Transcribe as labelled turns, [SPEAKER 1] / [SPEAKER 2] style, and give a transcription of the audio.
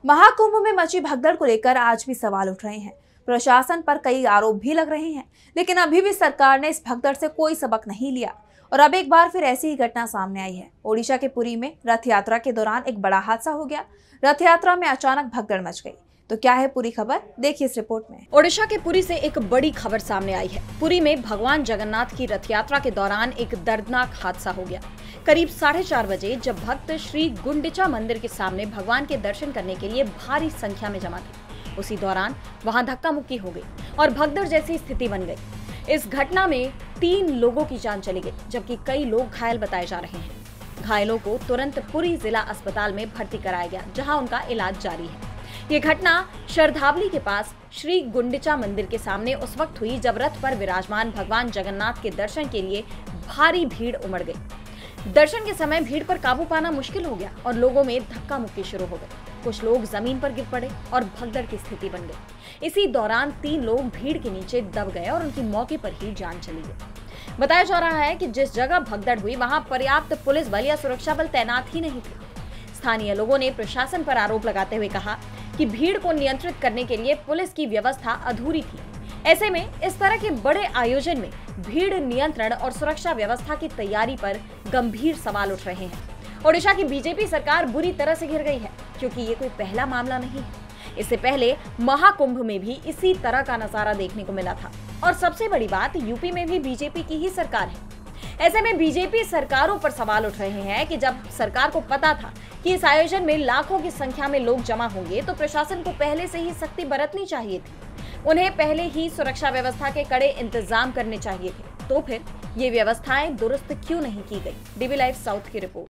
[SPEAKER 1] महाकुंभ में मची भगदड़ को लेकर आज भी सवाल उठ रहे हैं। प्रशासन पर कई आरोप भी लग रहे हैं, लेकिन अभी भी सरकार ने इस भगदड़ से कोई सबक नहीं लिया और अब एक बार फिर ऐसी ही घटना सामने आई है। ओडिशा के पुरी में रथ यात्रा के दौरान एक बड़ा हादसा हो गया। रथ यात्रा में अचानक भगदड़ मच गई। तो क्या है पूरी खबर, देखिए इस रिपोर्ट में।
[SPEAKER 2] ओडिशा के पुरी से एक बड़ी खबर सामने आई है। पुरी में भगवान जगन्नाथ की रथ यात्रा के दौरान एक दर्दनाक हादसा हो गया। करीब 4:30 बजे जब भक्त श्री गुंडिचा मंदिर के सामने भगवान के दर्शन करने के लिए भारी संख्या में जमा थे, उसी दौरान वहां धक्का मुक्की हो गई और भगदड़ जैसी स्थिति बन गई। इस घटना में 3 लोगों की जान चली गई, जबकि कई लोग घायल बताए जा रहे हैं। घायलों को तुरंत पुरी जिला अस्पताल में भर्ती कराया गया, जहां उनका इलाज जारी है। ये घटना श्रद्धावली के पास श्री गुंडिचा मंदिर के सामने उस वक्त हुई जब रथ पर विराजमान भगवान जगन्नाथ के दर्शन के लिए भारी भीड़ उमड़ गई। दर्शन के समय भीड़ पर काबू पाना मुश्किल हो गया और लोगों में धक्का मुक्की शुरू हो गई। कुछ लोग जमीन पर गिर पड़े और भगदड़ की स्थिति बन गई। इसी दौरान 3 लोग भीड़ के नीचे दब गए और उनकी मौके पर ही जान चली गई। बताया जा रहा है कि जिस जगह भगदड़ हुई वहां पर्याप्त पुलिस बल या सुरक्षा बल तैनात ही नहीं थे। स्थानीय लोगों ने प्रशासन पर आरोप लगाते हुए कहा कि भीड़ को नियंत्रित करने के लिए पुलिस की व्यवस्था अधूरी थी। ऐसे में इस तरह के बड़े आयोजन में भीड़ नियंत्रण और सुरक्षा व्यवस्था की तैयारी पर गंभीर सवाल उठ रहे हैं। ओडिशा की बीजेपी सरकार बुरी तरह से घिर गई है, क्योंकि ये कोई पहला मामला नहीं है। इससे पहले महाकुंभ में भी इसी तरह का नजारा देखने को मिला था और सबसे बड़ी बात, यूपी में भी बीजेपी की ही सरकार है। ऐसे में बीजेपी सरकारों पर सवाल उठ रहे हैं कि जब सरकार को पता था कि इस आयोजन में लाखों की संख्या में लोग जमा होंगे, तो प्रशासन को पहले से ही सख्ती बरतनी चाहिए थी। उन्हें पहले ही सुरक्षा व्यवस्था के कड़े इंतजाम करने चाहिए थे। तो फिर ये व्यवस्थाएं दुरुस्त क्यों नहीं की गई? डीबी लाइव साउथ की रिपोर्ट।